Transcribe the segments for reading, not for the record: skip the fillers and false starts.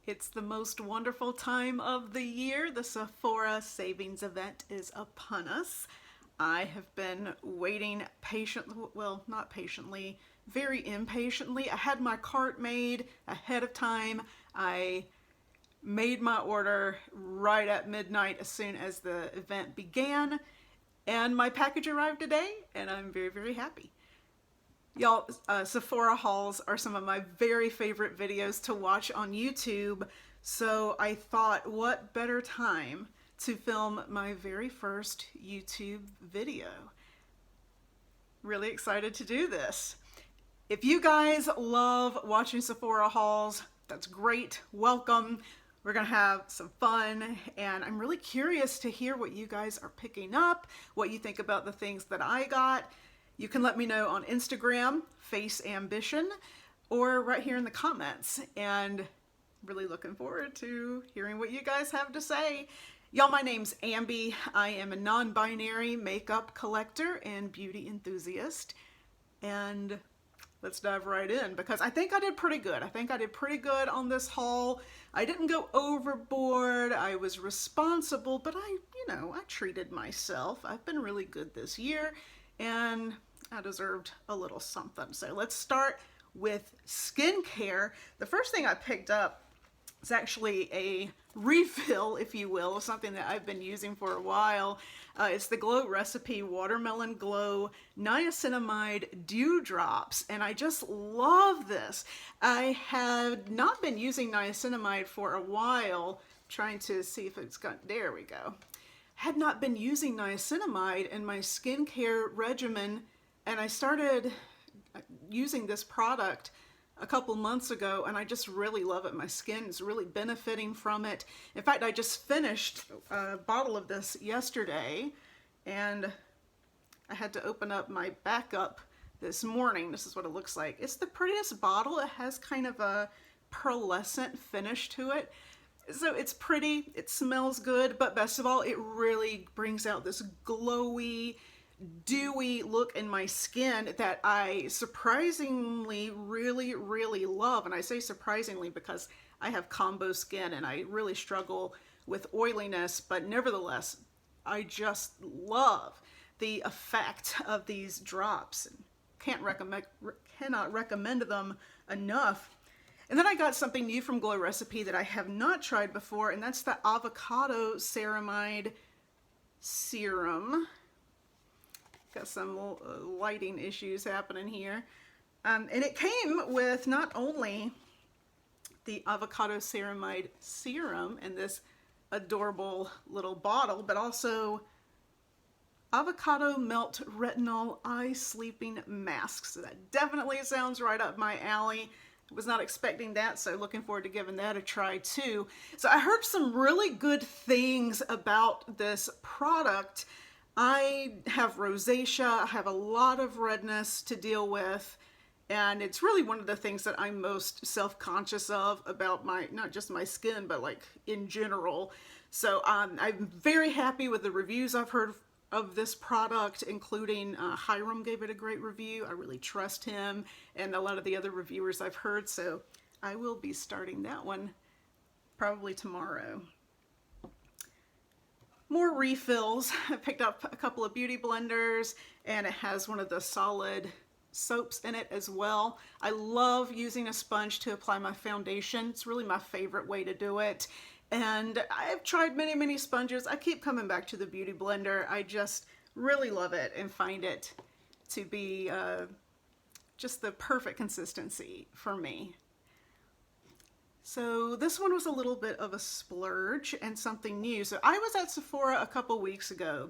It's the most wonderful time of the year. The Sephora savings event is upon us. I have been waiting patiently, well, not patiently, very impatiently. I had my cart made ahead of time. I made my order right at midnight as soon as the event began, and my package arrived today, and I'm very, very happy. Y'all, Sephora hauls are some of my very favorite videos to watch on YouTube, so I thought what better time to film my very first YouTube video. Really excited to do this. If you guys love watching Sephora hauls, that's great. Welcome. We're gonna have some fun, and I'm really curious to hear what you guys are picking up, what you think about the things that I got. You can let me know on Instagram, Face Ambition, or right here in the comments. And really looking forward to hearing what you guys have to say. Y'all, my name's Ambi. I am a non-binary makeup collector and beauty enthusiast. And let's dive right in, because I think I did pretty good. I think I did pretty good on this haul. I didn't go overboard. I was responsible, but I treated myself. I've been really good this year, and I deserved a little something. So let's start with skincare. The first thing I picked up is actually a refill, if you will, of something that I've been using for a while. It's the Glow Recipe Watermelon Glow Niacinamide Dew Drops, and I just love this. I had not been using niacinamide for a while, trying to see if it's got, there we go. Had not been using niacinamide in my skincare regimen, and I started using this product a couple months ago, and I just really love it. My skin is really benefiting from it. In fact, I just finished a bottle of this yesterday, and I had to open up my backup this morning. This is what it looks like. It's the prettiest bottle. It has kind of a pearlescent finish to it. So it's pretty, it smells good, but best of all, it really brings out this glowy, dewy look in my skin that I surprisingly really, really love. And I say surprisingly because I have combo skin and I really struggle with oiliness, but nevertheless, I just love the effect of these drops. Cannot recommend them enough. And then I got something new from Glow Recipe that I have not tried before, and that's the Avocado Ceramide Serum. Got some lighting issues happening here. And it came with not only the Avocado Ceramide Serum in this adorable little bottle, but also Avocado Melt Retinol Eye Sleeping Mask. So that definitely sounds right up my alley. Was not expecting that, so looking forward to giving that a try too. So I heard some really good things about this product. I have rosacea, I have a lot of redness to deal with, and it's really one of the things that I'm most self-conscious of about my, not just my skin, but like in general. So I'm very happy with the reviews I've heard of this product, including Hiram gave it a great review. I really trust him and a lot of the other reviewers I've heard, so I will be starting that one probably tomorrow. More refills. I picked up a couple of beauty blenders, and it has one of the solid soaps in it as well. I love using a sponge to apply my foundation. It's really my favorite way to do it. And I've tried many, many sponges. I keep coming back to the Beauty Blender. I just really love it and find it to be just the perfect consistency for me. So this one was a little bit of a splurge and something new. So I was at Sephora a couple weeks ago,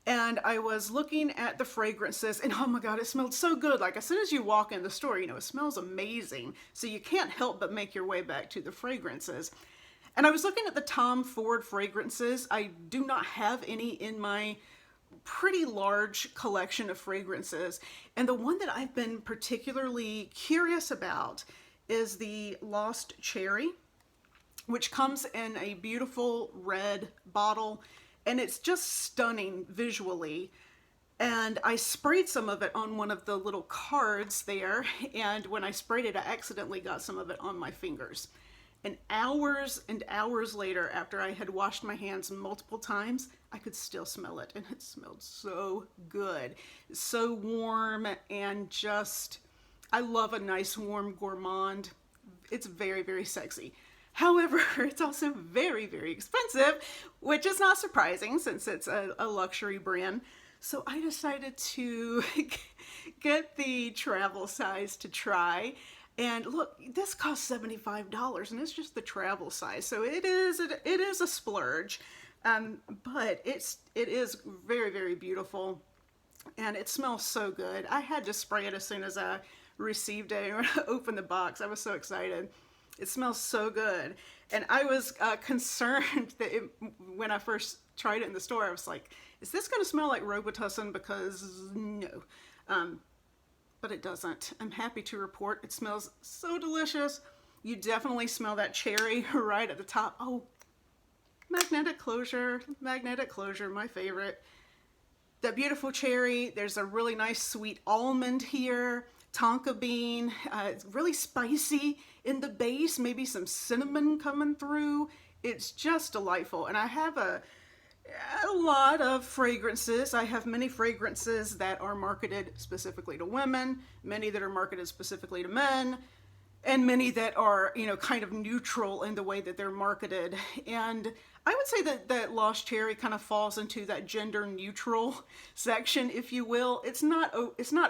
and I was looking at the fragrances, and oh my God, it smelled so good. Like as soon as you walk in the store, it smells amazing. So you can't help but make your way back to the fragrances. And I was looking at the Tom Ford fragrances. I do not have any in my pretty large collection of fragrances. And the one that I've been particularly curious about is the Lost Cherry, which comes in a beautiful red bottle. And it's just stunning visually. And I sprayed some of it on one of the little cards there. And when I sprayed it, I accidentally got some of it on my fingers. And hours later, after I had washed my hands multiple times, I could still smell it, and it smelled so good. So warm, and just, I love a nice warm gourmand. It's very, very sexy. However, it's also very, very expensive, which is not surprising since it's a luxury brand. So I decided to get the travel size to try. And look, this costs $75, and it's just the travel size. So it is a splurge, but it is very, very beautiful, and it smells so good. I had to spray it as soon as I received it. When I opened the box, I was so excited. It smells so good. And I was concerned that when I first tried it in the store, I was like, is this going to smell like Robitussin? Because no. But it doesn't. I'm happy to report it smells so delicious. You definitely smell that cherry right at the top. Oh, magnetic closure, my favorite. That beautiful cherry. There's a really nice sweet almond here. Tonka bean. It's really spicy in the base. Maybe some cinnamon coming through. It's just delightful. And I have a lot of fragrances. I have many fragrances that are marketed specifically to women, many that are marketed specifically to men, and many that are, you know, kind of neutral in the way that they're marketed. And I would say that Lost Cherry kind of falls into that gender neutral section, if you will. It's not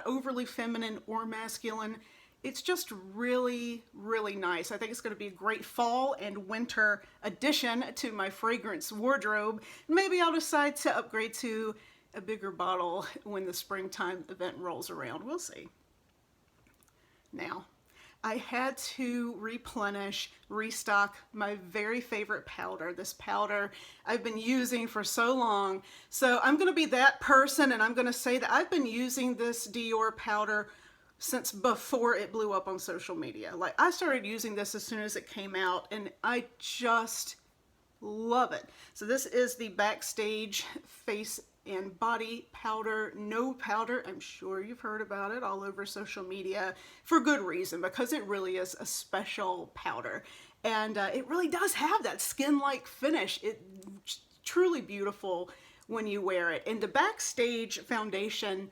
overly feminine or masculine. It's just really, really nice. I think it's going to be a great fall and winter addition to my fragrance wardrobe. Maybe I'll decide to upgrade to a bigger bottle when the springtime event rolls around. We'll see. Now, I had to restock my very favorite powder. This powder I've been using for so long. So I'm going to be that person, and I'm going to say that I've been using this Dior powder since before it blew up on social media. Like, I started using this as soon as it came out, and I just love it. So this is the Backstage Face and Body Powder, No Powder. I'm sure you've heard about it all over social media for good reason, because it really is a special powder. And it really does have that skin-like finish. It's truly beautiful when you wear it. And the Backstage foundation,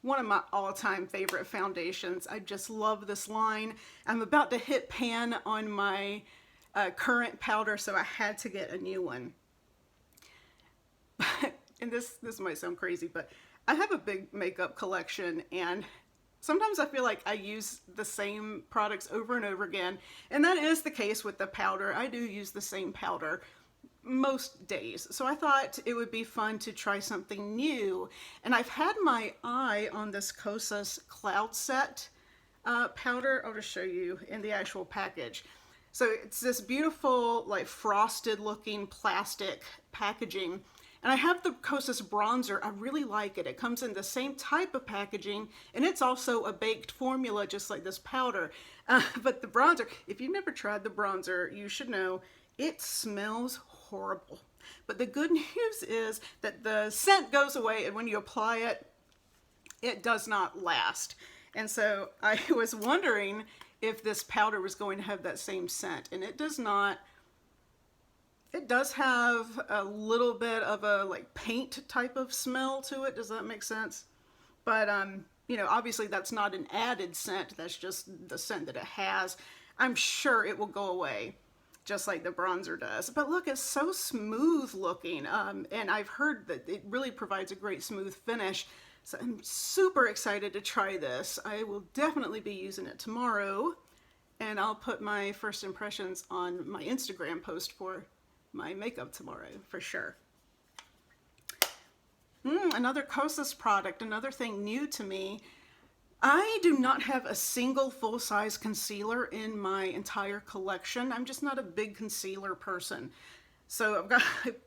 one of my all-time favorite foundations. I just love this line. I'm about to hit pan on my current powder, so I had to get a new one. And this might sound crazy, but I have a big makeup collection, and sometimes I feel like I use the same products over and over again, and that is the case with the powder. I do use the same powder most days. So I thought it would be fun to try something new. And I've had my eye on this Kosas Cloud Set powder. I'll just show you in the actual package. So it's this beautiful, like, frosted looking plastic packaging. And I have the Kosas bronzer. I really like it. It comes in the same type of packaging, and it's also a baked formula just like this powder. But the bronzer, if you've never tried the bronzer, you should know it smells horrible. But the good news is that the scent goes away, and when you apply it, it does not last. And so I was wondering if this powder was going to have that same scent, and it does not. It does have a little bit of a, like, paint type of smell to it. Does that make sense? But you know, obviously that's not an added scent. That's just the scent that it has. I'm sure it will go away, just like the bronzer does. But look, it's so smooth looking, and I've heard that it really provides a great smooth finish. So I'm super excited to try this. I will definitely be using it tomorrow, and I'll put my first impressions on my Instagram post for my makeup tomorrow for sure. Another Kosas product, another thing new to me. I do not have a single full-size concealer in my entire collection. I'm just not a big concealer person. So I've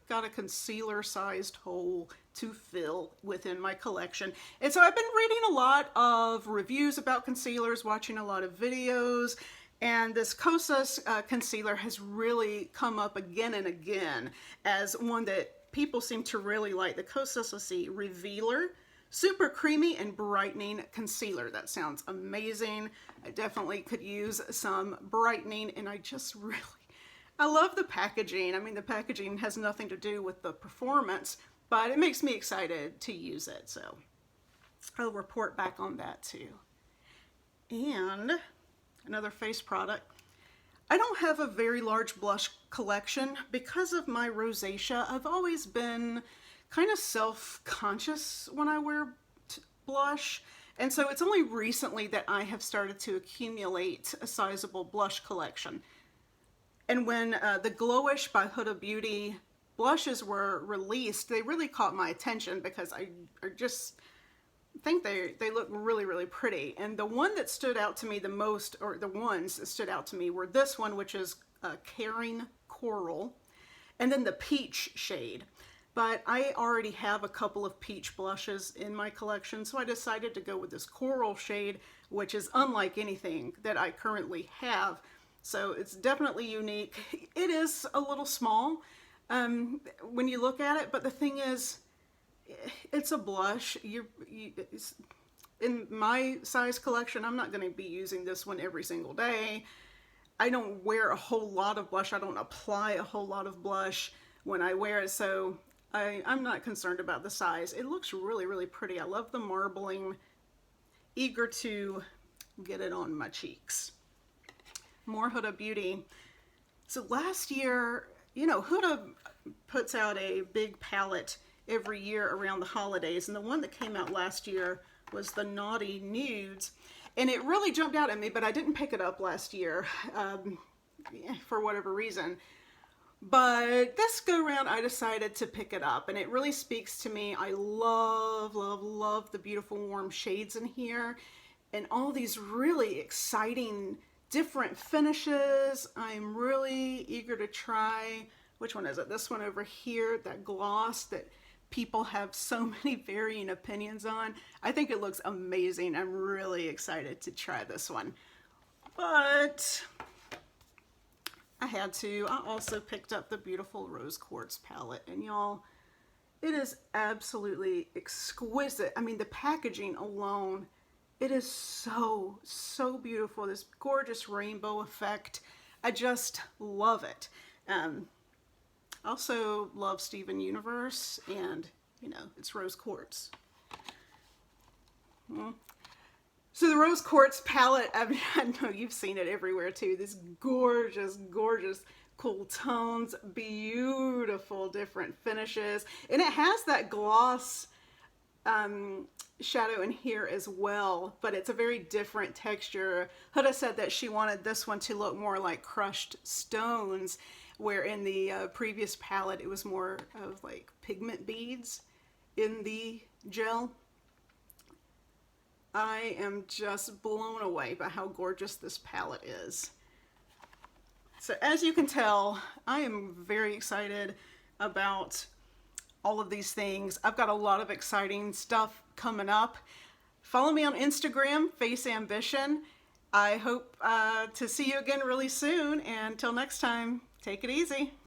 got a concealer-sized hole to fill within my collection. And so I've been reading a lot of reviews about concealers, watching a lot of videos, and this Kosas concealer has really come up again and again as one that people seem to really like. The Kosas, let's see, Revealer. Super creamy and brightening concealer. That sounds amazing. I definitely could use some brightening, and I just I love the packaging. I mean, the packaging has nothing to do with the performance, but it makes me excited to use it. So I'll report back on that too. And another face product. I don't have a very large blush collection because of my rosacea. I've always been kind of self-conscious when I wear blush. And so it's only recently that I have started to accumulate a sizable blush collection. And when the Glowish by Huda Beauty blushes were released, they really caught my attention because I just think they look really, really pretty. And the one that stood out to me the most, or the ones that stood out to me, were this one, which is Caring Coral, and then the peach shade. But I already have a couple of peach blushes in my collection, so I decided to go with this coral shade, which is unlike anything that I currently have. So it's definitely unique. It is a little small when you look at it, but the thing is, it's a blush. In my size collection, I'm not going to be using this one every single day. I don't wear a whole lot of blush. I don't apply a whole lot of blush when I wear it, so I'm not concerned about the size. It looks really, really pretty. I love the marbling. Eager to get it on my cheeks. More Huda Beauty. So last year, you know, Huda puts out a big palette every year around the holidays, and the one that came out last year was the Naughty Nudes, and it really jumped out at me, but I didn't pick it up last year for whatever reason. But this go round, I decided to pick it up, and it really speaks to me. I love, love, love the beautiful warm shades in here, and all these really exciting different finishes. I'm really eager to try, which one is it? This one over here, that gloss that people have so many varying opinions on. I think it looks amazing. I'm really excited to try this one. But I had to. I also picked up the beautiful Rose Quartz palette, and y'all, it is absolutely exquisite. I mean, the packaging alone, it is so, so beautiful. This gorgeous rainbow effect. I just love it. Also love Steven Universe, and you know, it's Rose Quartz. So the Rose Quartz palette, I know you've seen it everywhere too. This gorgeous, gorgeous cool tones, beautiful different finishes, and it has that gloss shadow in here as well, but it's a very different texture. Huda said that she wanted this one to look more like crushed stones, where in the previous palette it was more of like pigment beads in the gel. I am just blown away by how gorgeous this palette is. So as you can tell, I am very excited about all of these things. I've got a lot of exciting stuff coming up. Follow me on Instagram, Face Ambition. I hope to see you again really soon, and until next time, take it easy.